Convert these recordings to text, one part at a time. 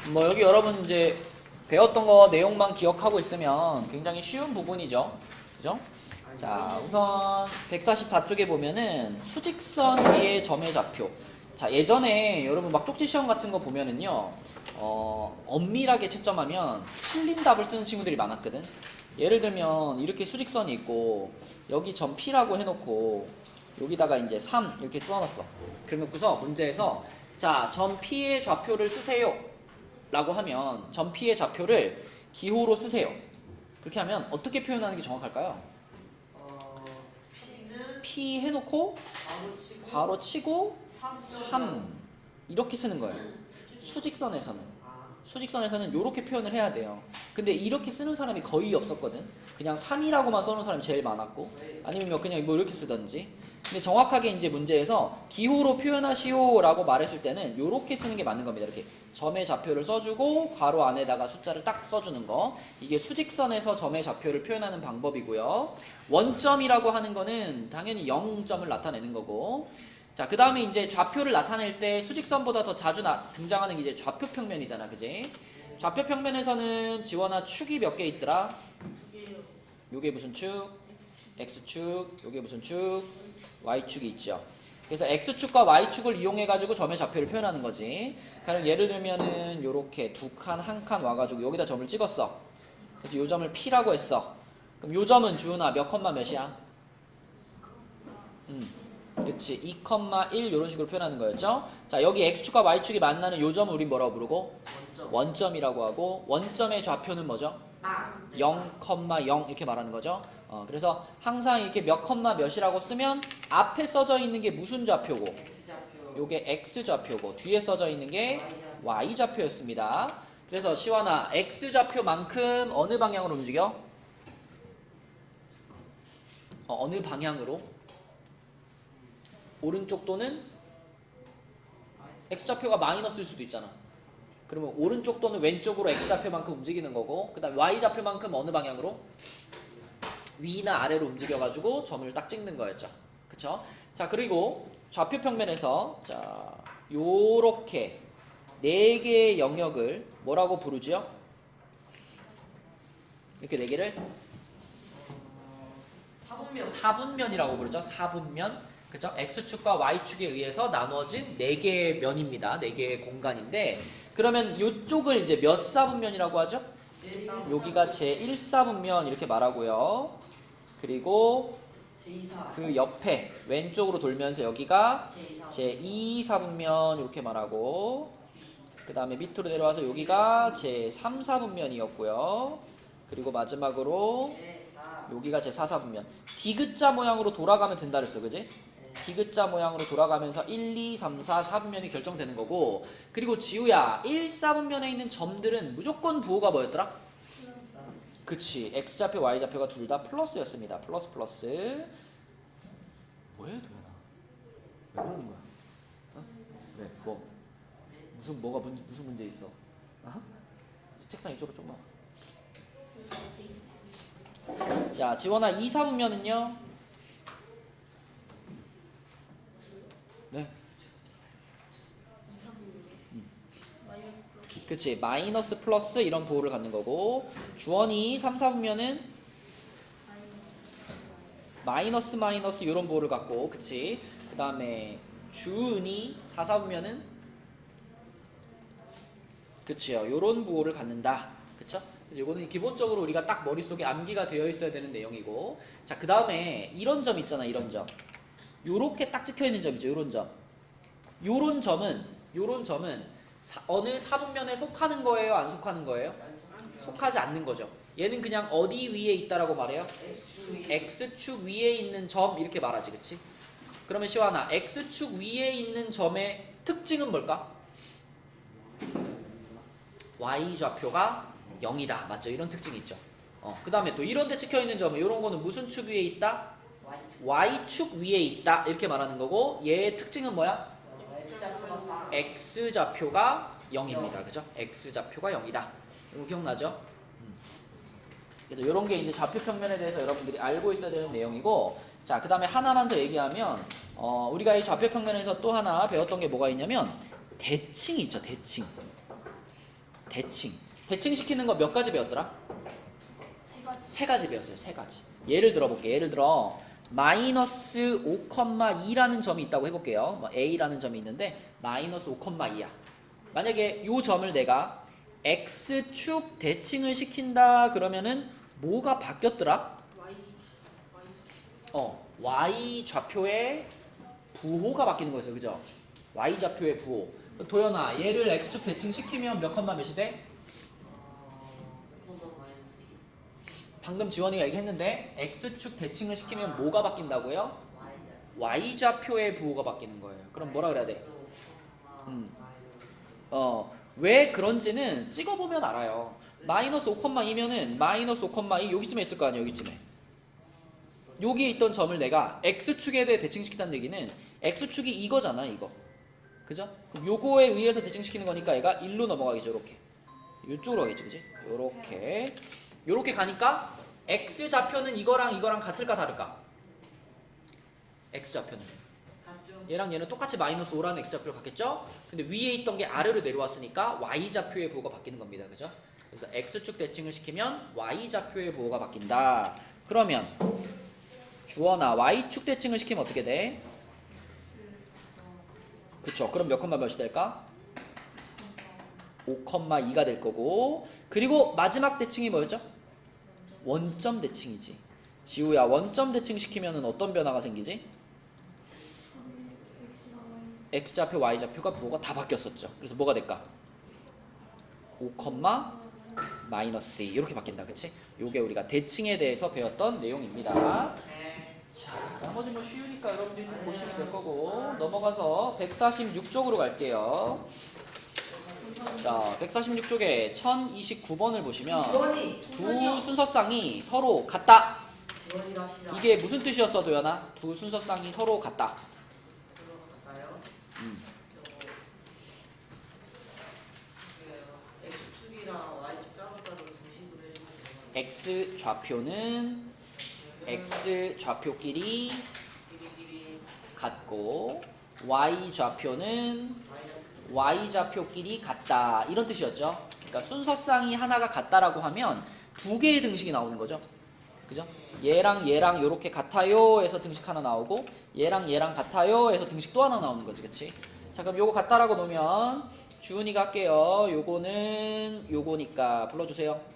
뭐 여기 여러분 이제 배웠던 거 내용만 기억하고 있으면 굉장히 쉬운 부분이죠. 그죠? 자, 우선 144쪽에 보면은 수직선 위의 점의 좌표. 자, 예전에 여러분 막독지 시험 같은 거 보면은요, 엄밀하게 채점하면 틀린 답을 쓰는 친구들이 많았거든. 예를 들면 이렇게 수직선이 있고 여기 점 P라고 해놓고 여기다가 이제 3 이렇게 써놨어. 그래놓고서 문제에서 자, 점 P의 좌표를 쓰세요 라고 하면 점 P의 좌표를 기호로 쓰세요. 그렇게 하면 어떻게 표현하는 게 정확할까요? P는 P 해놓고 괄호 치고 3 이렇게 쓰는 거예요. 수직선에서는 이렇게 표현을 해야 돼요. 근데 이렇게 쓰는 사람이 거의 없었거든. 그냥 3이라고만 써놓은 사람이 제일 많았고, 아니면 그냥 뭐 이렇게 쓰던지. 근데 정확하게 이제 문제에서 기호로 표현하시오 라고 말했을 때는 이렇게 쓰는 게 맞는 겁니다. 이렇게 점의 좌표를 써주고 괄호 안에다가 숫자를 딱 써주는 거. 이게 수직선에서 점의 좌표를 표현하는 방법이고요. 원점이라고 하는 거는 당연히 0점을 나타내는 거고, 자, 그 다음에 이제 좌표를 나타낼 때 수직선보다 더 자주 등장하는 게 이제 좌표평면이잖아, 그지? 좌표평면에서는 지원아 축이 몇 개 있더라? 요게 무슨 축? X축, 요게 무슨 축? Y축이 있죠. 그래서 X축과 Y축을 이용해가지고 점의 좌표를 표현하는 거지. 그럼 예를 들면은 요렇게 두 칸, 한 칸 와가지고 여기다 점을 찍었어. 그래서 요 점을 P라고 했어. 그럼 요 점은 주은아 몇 컴마 몇이야? 그치, 2,1 이런 식으로 표현하는 거였죠. 자, 여기 X축과 Y축이 만나는 요 점을 우린 뭐라고 부르고? 원점이라고 하고, 원점의 좌표는 뭐죠? 0,0 이렇게 말하는 거죠. 그래서 항상 이렇게 몇 컴마 몇이라고 쓰면 앞에 써져 있는 게 무슨 좌표고? 요게 X좌표고, 뒤에 써져 있는 게 Y좌표였습니다. 그래서 시완아, X좌표만큼 어느 방향으로 움직여? 어느 방향으로? 오른쪽 또는 X좌표가 마이너스일 수도 있잖아. 그러면 오른쪽 또는 왼쪽으로 X좌표만큼 움직이는 거고, 그 다음에 Y좌표만큼 어느 방향으로? 위나 아래로 움직여가지고 점을 딱 찍는 거였죠. 그쵸? 자, 그리고 좌표평면에서 자, 요렇게 4개의 영역을 뭐라고 부르죠? 이렇게 4개를 사분면이라고 부르죠. 사분면. 그죠? X축과 Y축에 의해서 나누어진 4개의 면입니다. 4개의 공간인데, 그러면 이쪽을 이제 몇 사분면이라고 하죠? 여기가 제1사분면 이렇게 말하고요. 그리고 그 옆에 왼쪽으로 돌면서 여기가 제2사분면 이렇게 말하고, 그 다음에 밑으로 내려와서 여기가 제3사분면이었고요. 그리고 마지막으로 여기가 제4사분면. 디귿자 모양으로 돌아가면 된다 그랬어, 그지? 디귿자 모양으로 돌아가면서 1, 2, 3, 4, 4분면이 결정되는 거고, 그리고 지우야, 1, 4분면에 있는 점들은 무조건 부호가 뭐였더라? 그치, X좌표, Y좌표가 둘 다 플러스였습니다. 플러스 플러스. 뭐해, 도현아? 왜 그러는 거야? 왜? 뭐? 무슨 문제 있어? 책상 이쪽으로 좀 봐. 자, 지원아, 2, 4분면은요? 네. 그치, 마이너스 플러스 이런 부호를 갖는 거고, 주원이 3, 4분면은 마이너스 마이너스 이런 부호를 갖고, 그치. 그 다음에 주은이 4, 4분면은 그치요, 요런 부호를 갖는다. 그쵸? 요거는 기본적으로 우리가 딱 머릿속에 암기가 되어 있어야 되는 내용이고, 자, 그 다음에 이런 점 있잖아, 이런 점. 요렇게 딱 찍혀 있는 점이죠, 요런 점. 요런 점은 어느 사분면에 속하는 거예요, 안 속하는 거예요? 속하지 않는 거죠. 얘는 그냥 어디 위에 있다라고 말해요? X축 위에 있는 점 이렇게 말하지, 그치? 그러면 시완아, X축 위에 있는 점의 특징은 뭘까? Y좌표가 0이다. 맞죠? 이런 특징이 있죠. 그 다음에 또 이런 데 찍혀있는 점은 이런 거는 무슨 축 위에 있다? Y축 위에 있다. 이렇게 말하는 거고, 얘의 특징은 뭐야? X좌표가 0입니다. 그죠? X좌표가 0이다. 이거 기억나죠? 그래서 이런 게 이제 좌표평면에 대해서 여러분들이 알고 있어야 되는 내용이고, 자, 그 다음에 하나만 더 얘기하면, 우리가 이 좌표평면에서 또 하나 배웠던 게 뭐가 있냐면, 대칭이 있죠, 대칭. 대칭. 대칭시키는 거 몇 가지 배웠더라? 세 가지. 세 가지 배웠어요. 세 가지. 예를 들어볼게. 예를 들어 마이너스 5,2라는 점이 있다고 해볼게요. 뭐 A라는 점이 있는데 마이너스 5,2야. 만약에 이 점을 내가 X축 대칭을 시킨다 그러면은 뭐가 바뀌었더라? Y 좌표의 부호가 바뀌는 거였어요. 그죠? Y 좌표의 부호. 도연아, 얘를 X축 대칭 시키면 몇 컴마 몇이 돼? 방금 지원이가 얘기했는데 X축 대칭을 시키면 뭐가 바뀐다고요? Y 좌표의 부호가 바뀌는 거예요. 그럼 뭐라 그래야 돼? 왜 그런지는 찍어보면 알아요. 마이너스 5,2면은 마이너스 5,2 여기쯤에 있을 거 아니에요. 여기쯤에. 여기에 있던 점을 내가 X축에 대해 대칭시킨다는 얘기는 X축이 이거잖아. 이거. 그죠? 그럼 요거에 의해서 대칭시키는 거니까 얘가 1로 넘어가겠죠. 요렇게. 요쪽으로 가겠지. 그지? 요렇게. 요렇게 가니까 X 좌표는 이거랑 같을까 다를까? X 좌표는 얘랑 얘는 똑같이 마이너스 5라는 X 좌표를 갖겠죠? 근데 위에 있던 게 아래로 내려왔으니까 Y 좌표의 부호가 바뀌는 겁니다. 그죠? 그래서 X축 대칭을 시키면 Y 좌표의 부호가 바뀐다. 그러면 주어나 Y축 대칭을 시키면 어떻게 돼? 그쵸? 그럼 몇 컴마 몇이 될까? 5,2가 될 거고, 그리고 마지막 대칭이 뭐였죠? 원점 대칭이지. 지우야, 원점 대칭 시키면은 어떤 변화가 생기지? X좌표, Y좌표가 부호가 다 바뀌었었죠. 그래서 뭐가 될까? 5, 마이너스 2 이렇게 바뀐다. 그치? 요게 우리가 대칭에 대해서 배웠던 내용입니다. 자, 나머지 뭐 쉬우니까 여러분들이 좀 보시면 될 거고, 넘어가서 146쪽으로 갈게요. 자, 146쪽에 1029번을 보시면 두 순서쌍이 서로 같다. 이게 무슨 뜻이었어, 도연아? 두 순서쌍이 서로 같다. X 좌표는 X 좌표끼리 같고 Y 좌표는 Y 좌표끼리 같다. 이런 뜻이었죠. 그러니까 순서쌍이 하나가 같다라고 하면 두 개의 등식이 나오는 거죠. 그죠? 얘랑 얘랑 요렇게 같아요 해서 등식 하나 나오고 얘랑 얘랑 같아요 해서 등식 또 하나 나오는 거지. 그치? 자, 그럼 요거 같다라고 놓으면 주은이가 할게요. 요거는 요거니까 불러주세요.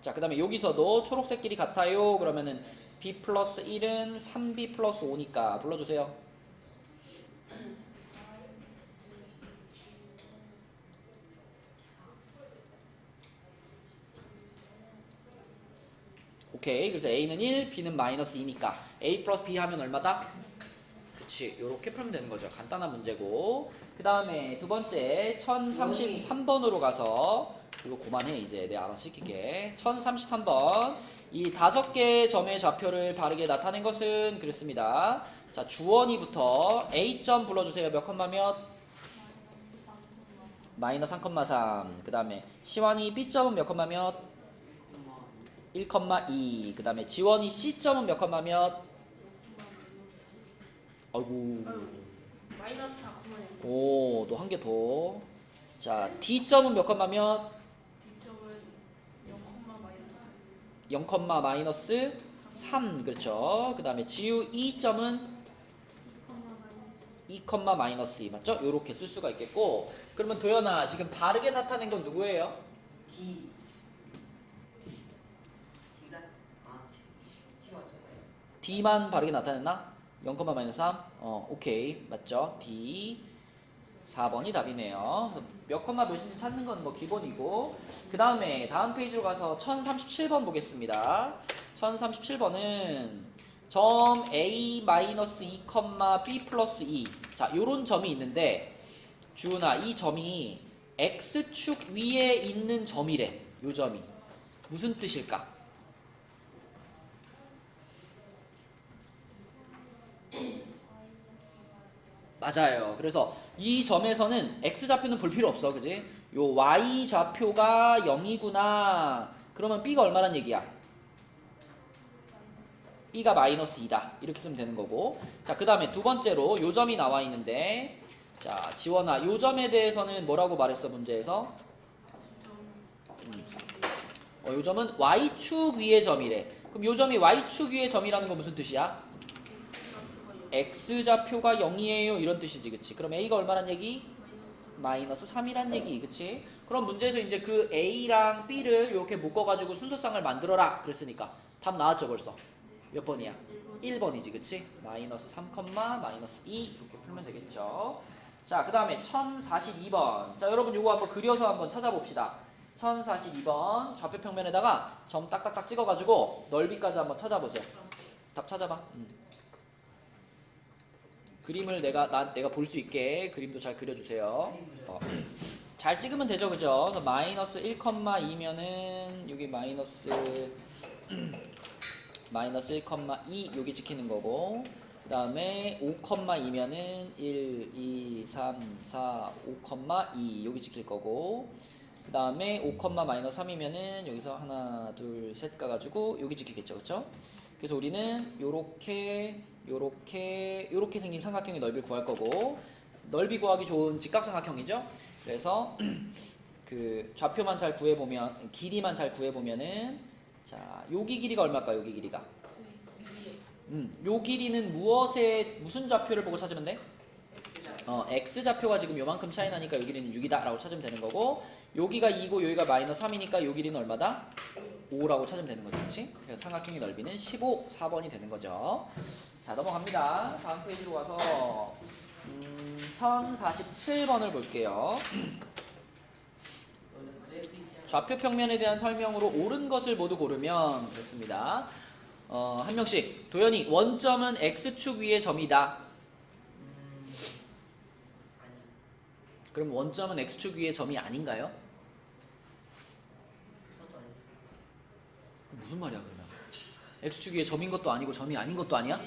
자, 그 다음에 여기서도 초록색끼리 같아요. 그러면은 B 플러스 1은 3B 플러스 5니까 불러주세요. 오케이. 그래서 A는 1, B는 마이너스 2니까 A 플러스 B 하면 얼마다? 그치. 요렇게 풀면 되는 거죠. 간단한 문제고. 그 다음에 두 번째 1033번으로 가서 이거 그만해. 이제 내가 알아서 시킬게. 1033번. 이 5개의 점의 좌표를 바르게 나타낸 것은 그렇습니다. 자, 주원이부터 A점 불러주세요. 몇 컴마 몇? 마이너스 3,3. 그 다음에 시원이 B점은 몇 컴마 몇? 1,2. 그 다음에 지원이 C점은 몇 컴마 몇? 아이고. 마이너스 4,6. 오, 또 한 개 더. 자, D점은 몇 컴마 몇? D점은 0, 마이너스 0, 마이너스 3. 그렇죠. 그 다음에 지우 E점은 2, 마이너스 2. 맞죠? 요렇게 쓸 수가 있겠고. 그러면 도연아, 지금 바르게 나타낸 건 누구예요? D. D가 T 맞잖아요. D만 바르게 나타냈나? 0, 마이너스 3? 오케이. 맞죠? D. 4번이 답이네요. 몇 컴마 몇인지 찾는 건 뭐 기본이고. 그 다음에 다음 페이지로 가서 1037번 보겠습니다. 1037번은 점 A-2, B 플러스 2. 자, 요런 점이 있는데 주은아, 이 점이 X축 위에 있는 점이래. 요 점이. 무슨 뜻일까? 맞아요. 그래서 이 점에서는 X좌표는 볼 필요 없어. 그지? 요 y 좌표가 0이구나. 그러면 b가 얼마란 얘기야? b가 마이너스 2다. 이렇게 쓰면 되는 거고. 자, 그 다음에 두 번째로 요 점이 나와 있는데, 자, 지원아, 요 점에 대해서는 뭐라고 말했어, 문제에서? 요 점은 y축 위의 점이래. 그럼 요 점이 y축 위의 점이라는 건 무슨 뜻이야? x좌표가 0이에요. 이런 뜻이지, 그치? 그럼 a가 얼마란 얘기? 마이너스 3이란 얘기, 그치? 그럼 문제에서 이제 그 a랑 b를 이렇게 묶어가지고 순서쌍을 만들어라 그랬으니까 답 나왔죠, 벌써? 몇 번이야? 1번이지, 그치? 마이너스 3, 마이너스 2 이렇게 풀면 되겠죠. 자, 그 다음에 1042번. 자, 여러분 요거 한번 그려서 한번 찾아봅시다. 1042번 좌표 평면에다가 점 딱딱딱 찍어가지고 넓이까지 한번 찾아보세요. 답 찾아봐. 그림을 내가 볼 수 있게 그림도 잘 그려주세요. 잘 찍으면 되죠, 그죠? 그래서 마이너스 1,2면은 여기 마이너스 1,2 여기 찍히는 거고, 그 다음에 5,2면은 1, 2, 3, 4, 5,2 여기 찍힐 거고, 그 다음에 5, 마이너스 3이면은 여기서 하나, 둘, 셋 가가지고 여기 찍히겠죠, 그쵸? 그래서 우리는 요렇게 생긴 삼각형의 넓이를 구할 거고, 넓이 구하기 좋은 직각삼각형이죠. 그래서 그 좌표만 잘 구해보면, 길이만 잘 구해보면은, 자, 여기 길이가 얼마일까? 여기 길이가 요 길이는 무슨 좌표를 보고 찾으면 돼? x좌표가 지금 요만큼 차이 나니까 요 길이는 6이다 라고 찾으면 되는 거고, 여기가 2고 여기가 마이너스 3이니까 요 길이는 얼마다? 5라고 찾으면 되는 거지, 그치? 그래서 삼각형의 넓이는 15, 4번이 되는 거죠. 자, 넘어갑니다. 다음 페이지로 가서 1047번을 볼게요. 좌표 평면에 대한 설명으로 옳은 것을 모두 고르면 됐습니다. 한 명씩. 도현이, 원점은 x축 위의 점이다. 그럼 원점은 x축 위의 점이 아닌가요? 무슨 말이야, 그러면? x축 위의 점인 것도 아니고 점이 아닌 것도 아니야?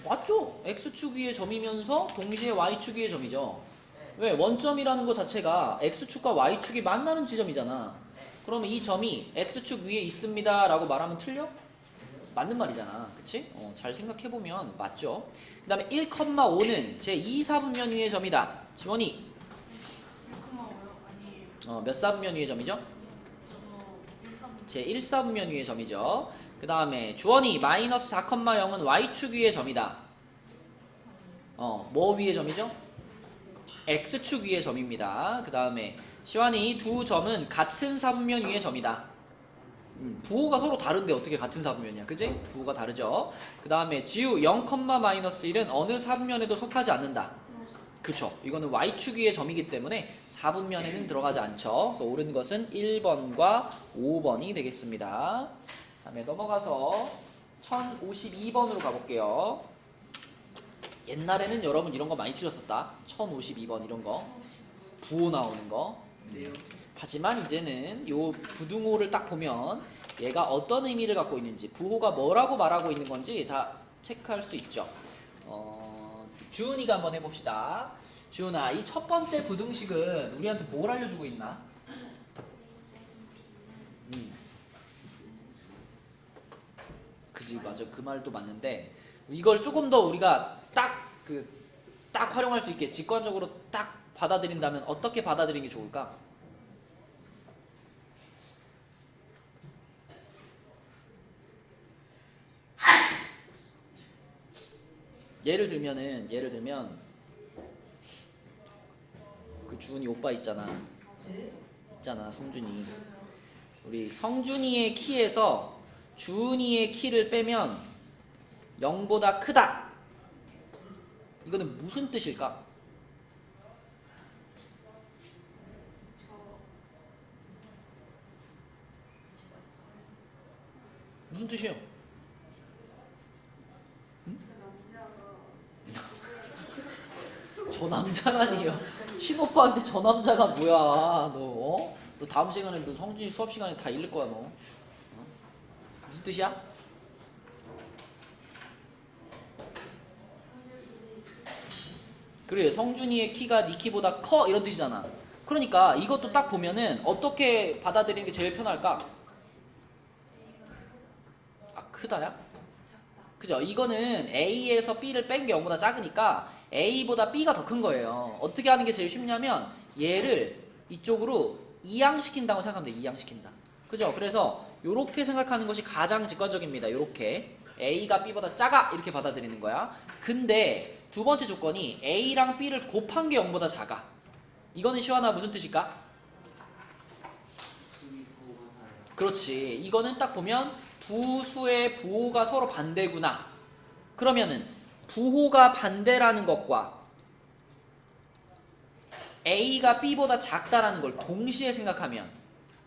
맞죠? x축 위의 점이면서 동시에 y축 위의 점이죠. 왜? 원점이라는 것 자체가 x축과 y축이 만나는 지점이잖아. 그러면 이 점이 x축 위에 있습니다 라고 말하면 틀려? 맞는 말이잖아, 그치? 잘 생각해보면 맞죠. 그 다음에 1,5는 제2사분면 위의 점이다. 지원이 1,5요? 아니에요. 몇 사분면 위의 점이죠? 제1사분면 위의 점이죠. 그 다음에 주원이 마이너스 4,0은 y축 위의 점이다. 뭐 위의 점이죠? x축 위의 점입니다. 그 다음에 시완이 두 점은 같은 사분면 위의 점이다. 부호가 서로 다른데 어떻게 같은 사분면이야, 그지? 부호가 다르죠. 그 다음에 지우 0, 마이너스 1은 어느 사분면에도 속하지 않는다. 그쵸? 이거는 y축 위의 점이기 때문에 4분면에는 들어가지 않죠. 그래서 옳은 것은 1번과 5번이 되겠습니다. 다음에 넘어가서 1052번으로 가볼게요. 옛날에는 여러분 이런 거 많이 틀렸었다. 1052번 이런 거. 부호 나오는 거. 하지만 이제는 요 부등호를 딱 보면 얘가 어떤 의미를 갖고 있는지, 부호가 뭐라고 말하고 있는 건지 다 체크할 수 있죠. 주은이가 한번 해봅시다. 주은아, 이 첫 번째 부등식은 우리한테 뭘 알려주고 있나? 그지, 맞아. 그 말도 맞는데 이걸 조금 더 우리가 딱 활용할 수 있게 직관적으로 딱 받아들인다면 어떻게 받아들이는 게 좋을까? 예를 들면 그 주은이 오빠 있잖아, 성준이. 우리 성준이의 키에서 주은이의 키를 빼면 0보다 크다. 이거는 무슨 뜻일까? 무슨 뜻이에요? 저 남자라니요. 친오빠한테 저 남자가 뭐야? 너 다음 시간에 너 성준이 수업 시간에 다 잃을 거야, 너. 무슨 뜻이야? 그래, 성준이의 키가 네 키보다 커 이런 뜻이잖아. 그러니까 이것도 딱 보면은 어떻게 받아들이는 게 제일 편할까? 아, 크다야? 그죠? 이거는 A에서 B를 뺀 게 0보다 작으니까 A보다 B가 더 큰 거예요. 어떻게 하는 게 제일 쉽냐면 얘를 이쪽으로 이양시킨다고 생각하면 돼. 이양시킨다. 그죠? 그래서 요렇게 생각하는 것이 가장 직관적입니다. 요렇게 A가 B보다 작아 이렇게 받아들이는 거야. 근데 두 번째 조건이 A랑 B를 곱한 게 0보다 작아. 이거는 시원아 무슨 뜻일까? 그렇지. 이거는 딱 보면 두 수의 부호가 서로 반대구나. 그러면은 부호가 반대라는 것과 A가 B보다 작다라는 걸 동시에 생각하면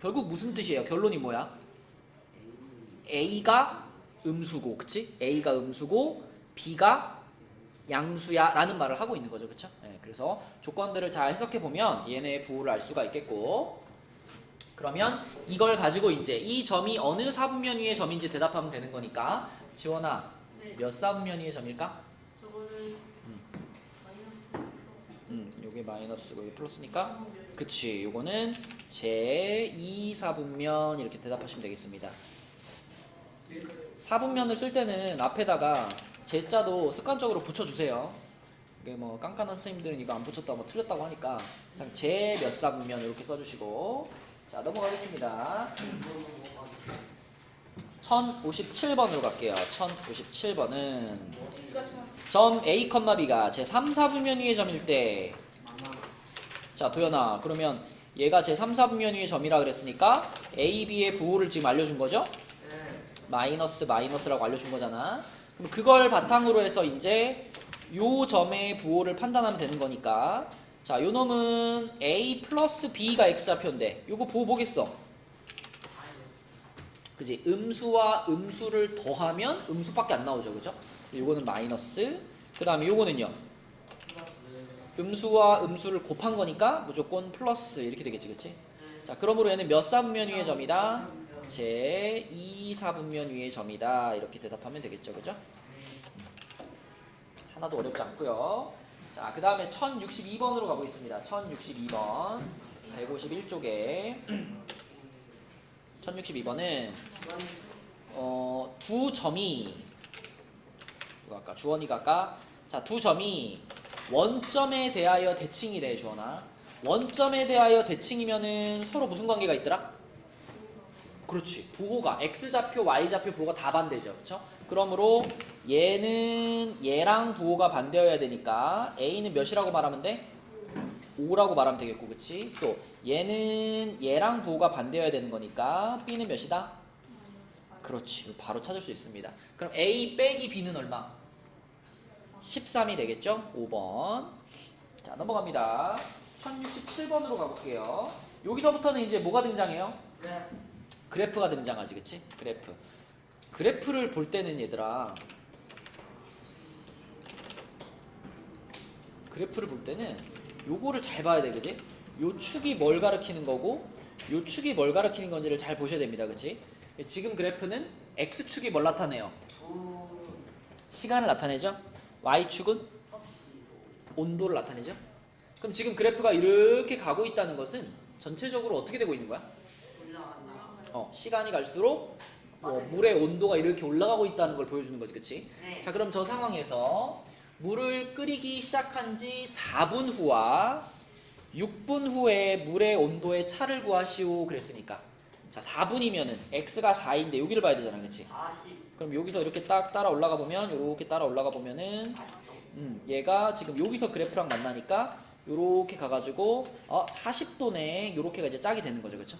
결국 무슨 뜻이에요? 결론이 뭐야? A가 음수고, 그치? A가 음수고 B가 양수야 라는 말을 하고 있는 거죠. 그쵸? 네, 그래서 조건들을 잘 해석해 보면 얘네의 부호를 알 수가 있겠고, 그러면 이걸 가지고 이제 이 점이 어느 사분면 위의 점인지 대답하면 되는 거니까 지원아 네. 몇 사분면 위의 점일까? 저거는 마이너스 요게 마이너스고 이게 플러스니까 플러스. 그치, 요거는 제2사분면 이렇게 대답하시면 되겠습니다. 사분면을 쓸 때는 앞에다가 제자도 습관적으로 붙여주세요. 이게 뭐 깐깐한 선생님들은 이거 안 붙였다고 뭐 틀렸다고 하니까 그냥 제 몇 사분면 이렇게 써주시고, 자 넘어가겠습니다. 1057번으로 갈게요. 1057번은 점 A, B가 제 3, 4분면 위의 점일 때, 자 도연아 그러면 얘가 제 3, 4분면 위의 점이라 그랬으니까 A, B의 부호를 지금 알려준 거죠? 마이너스라고 알려준 거잖아. 그럼 그걸 바탕으로 해서 이제 요 점의 부호를 판단하면 되는 거니까, 자 요 놈은 A 플러스 B가 X좌표인데 요거 부호 보겠어. 그지? 음수와 음수를 더하면 음수밖에 안 나오죠. 그죠? 요거는 마이너스, 그 다음에 요거는요 음수와 음수를 곱한 거니까 무조건 플러스 이렇게 되겠지. 그치? 자 그러므로 얘는 몇 사분면 위의 점이다? 제 2사분면 위의 점이다. 이렇게 대답하면 되겠죠. 그죠? 하나도 어렵지 않고요. 자, 그 다음에 1062번으로 가보겠습니다. 1062번 151쪽에 1062번은 두 점이 누가 아까 주원이가 아까 자, 두 점이 원점에 대하여 대칭이래. 주원아 원점에 대하여 대칭이면은 서로 무슨 관계가 있더라? 그렇지. 부호가 X좌표, Y좌표 부호가 다 반대죠. 그렇죠? 그러므로 얘는 얘랑 부호가 반대여야 되니까 A는 몇이라고 말하면 돼? 5라고 말하면 되겠고, 그치? 또 얘는 얘랑 부호가 반대여야 되는 거니까 B는 몇이다? 그렇지. 바로 찾을 수 있습니다. 그럼 A 빼기 B는 얼마? 13이 되겠죠? 5번. 자 넘어갑니다. 1067번으로 가볼게요. 여기서부터는 이제 뭐가 등장해요? 그래프가 등장하지. 그치? 그래프를 볼 때는 얘들아, 그래프를 볼 때는 요거를 잘 봐야 돼. 그지? 요 축이 뭘 가리키는 거고 요 축이 뭘 가리키는 건지를 잘 보셔야 됩니다. 그치? 지금 그래프는 X축이 뭘 나타내요? 시간을 나타내죠? Y축은 온도를 나타내죠? 그럼 지금 그래프가 이렇게 가고 있다는 것은 전체적으로 어떻게 되고 있는 거야? 시간이 갈수록 물의 온도가 이렇게 올라가고 있다는 걸 보여주는 거지. 그치? 네. 자 그럼 저 상황에서 물을 끓이기 시작한 지 4분 후와 6분 후에 물의 온도의 차를 구하시오 그랬으니까, 자 4분이면은 x가 4인데 여기를 봐야 되잖아. 그치? 40. 그럼 여기서 이렇게 딱 따라 올라가 보면 이렇게 따라 올라가 보면은 얘가 지금 여기서 그래프랑 만나니까 요렇게 가가지고 40도네 요렇게가 이제 짝이 되는 거죠. 그쵸?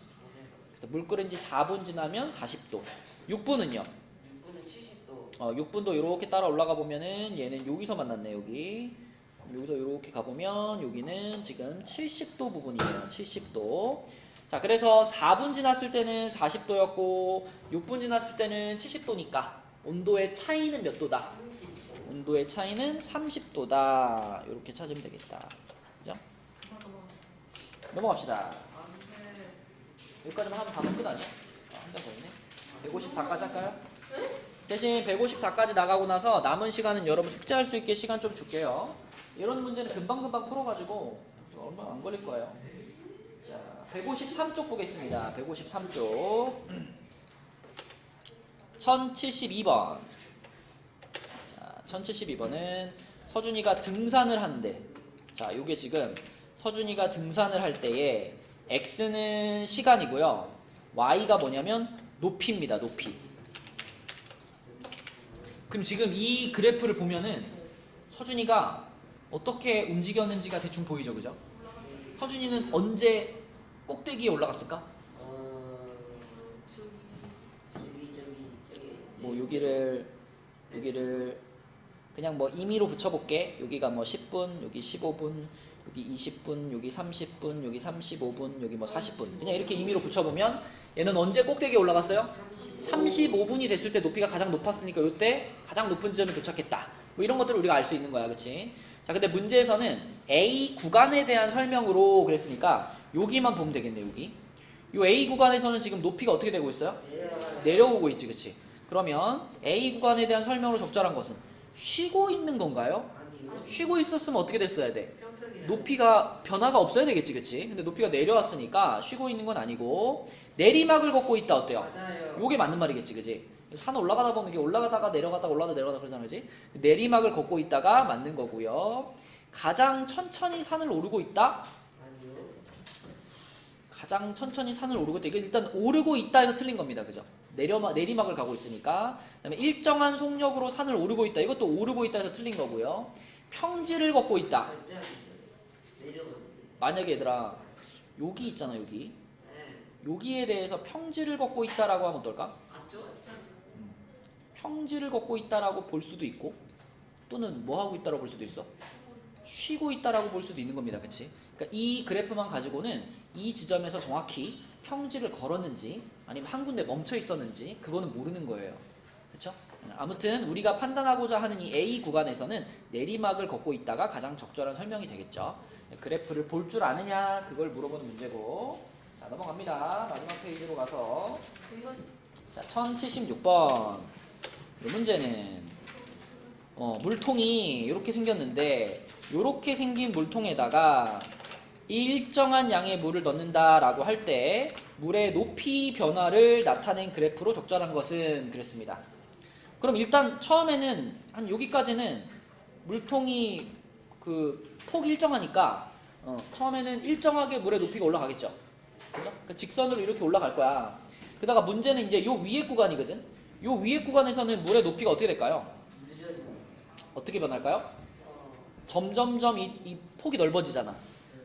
그래서 물 끓인 지 4분 지나면 40도. 6분은요? 6분은 70도. 6분도 이렇게 따라 올라가 보면은 얘는 여기서 만났네. 여기서 이렇게 가보면 여기는 지금 70도 부분이에요. 70도. 자 그래서 4분 지났을 때는 40도였고 6분 지났을 때는 70도니까 온도의 차이는 몇 도다? 30도. 온도의 차이는 30도다. 이렇게 찾으면 되겠다. 그죠? 넘어갑시다. 여기까지만 하면 단어 끝 아니야? 한 장 더 있네. 154까지 할까요? 대신 154까지 나가고 나서 남은 시간은 여러분 숙제할 수 있게 시간 좀 줄게요. 이런 문제는 금방금방 풀어가지고 얼마 안 걸릴 거예요. 자, 153쪽 보겠습니다. 153쪽. 1072번. 자, 1072번은 서준이가 등산을 한대. 자, 요게 지금 서준이가 등산을 할 때에 x는 시간이고요. y가 뭐냐면 높이입니다. 높이. 그럼 지금 이 그래프를 보면은 서준이가 어떻게 움직였는지가 대충 보이죠, 그죠? 서준이는 언제 꼭대기에 올라갔을까? 저기 뭐 여기를 그냥 뭐 임의로 붙여볼게. 여기가 뭐 10분, 여기 15분, 여기 20분, 여기 30분, 여기 35분, 여기 뭐 40분. 그냥 이렇게 임의로 붙여보면 얘는 언제 꼭대기에 올라갔어요? 35분이 됐을 때 높이가 가장 높았으니까 이때 가장 높은 지점에 도착했다. 뭐 이런 것들을 우리가 알 수 있는 거야, 그렇지? 자, 근데 문제에서는 A 구간에 대한 설명으로 그랬으니까 여기만 보면 되겠네, 여기. 요 A 구간에서는 지금 높이가 어떻게 되고 있어요? 내려오고 있지, 그치? 그러면 A 구간에 대한 설명으로 적절한 것은 쉬고 있는 건가요? 아니요. 쉬고 있었으면 어떻게 됐어야 돼? 평평이야. 높이가 변화가 없어야 되겠지, 그치? 근데 높이가 내려왔으니까 쉬고 있는 건 아니고 내리막을 걷고 있다, 어때요? 맞아요. 요게 맞는 말이겠지, 그치? 산 올라가다 보면 이게 올라가다가 내려가다가 올라가다 내려가다 그러잖아, 그치? 내리막을 걷고 있다가 맞는 거고요. 가장 천천히 산을 오르고 있다? 아니요. 가장 천천히 산을 오르고 있다. 이게 일단 오르고 있다 해서 틀린 겁니다, 그죠? 내리막을 가고 있으니까. 그다음에 일정한 속력으로 산을 오르고 있다. 이것도 오르고 있다 해서 틀린 거고요. 평지를 걷고 있다. 절대 아니죠. 내려가는데. 만약에 얘들아 여기 있잖아, 여기. 네. 여기에 대해서 평지를 걷고 있다라고 하면 어떨까? 맞죠? 평지를 걷고 있다라고 볼 수도 있고 또는 뭐 하고 있다라고 볼 수도 있어? 쉬고 있다라고 볼 수도 있는 겁니다, 그치? 그러니까 이 그래프만 가지고는 이 지점에서 정확히 평지를 걸었는지 아니면 한 군데 멈춰 있었는지 그거는 모르는 거예요, 그렇죠? 아무튼 우리가 판단하고자 하는 이 A 구간에서는 내리막을 걷고 있다가 가장 적절한 설명이 되겠죠. 그래프를 볼 줄 아느냐 그걸 물어보는 문제고. 자, 넘어갑니다. 마지막 페이지로 가서 자, 1076번. 이 문제는 물통이 이렇게 생겼는데 이렇게 생긴 물통에다가 일정한 양의 물을 넣는다라고 할 때 물의 높이 변화를 나타낸 그래프로 적절한 것은 그랬습니다. 그럼 일단 처음에는 한 여기까지는 물통이 그 폭이 일정하니까 처음에는 일정하게 물의 높이가 올라가겠죠. 그죠? 그러니까 직선으로 이렇게 올라갈 거야. 그다가 문제는 이제 요 위에 구간이거든. 요 위에 구간에서는 물의 높이가 어떻게 될까요? 늦어요. 어떻게 변할까요? 어. 점점점 이 폭이 넓어지잖아.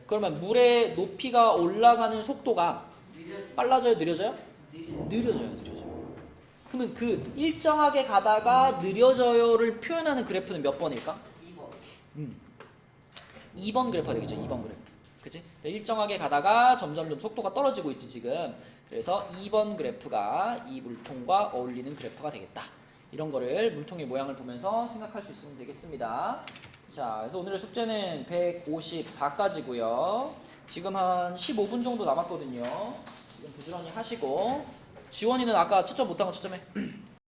그러면 물의 높이가 올라가는 속도가 느려지. 빨라져요, 느려져요? 느려져요. 그러면 그 일정하게 가다가 느려져요를 표현하는 그래프는 몇 번일까? 2번. 2번 그래프가 되겠죠. 2번 그래프. 그치? 일정하게 가다가 점점점 속도가 떨어지고 있지 지금. 그래서 2번 그래프가 이 물통과 어울리는 그래프가 되겠다. 이런 거를 물통의 모양을 보면서 생각할 수 있으면 되겠습니다. 자, 그래서 오늘의 숙제는 154까지고요. 지금 한 15분 정도 남았거든요. 지금 부지런히 하시고 지원이는 아까 채점 못한 거 채점해.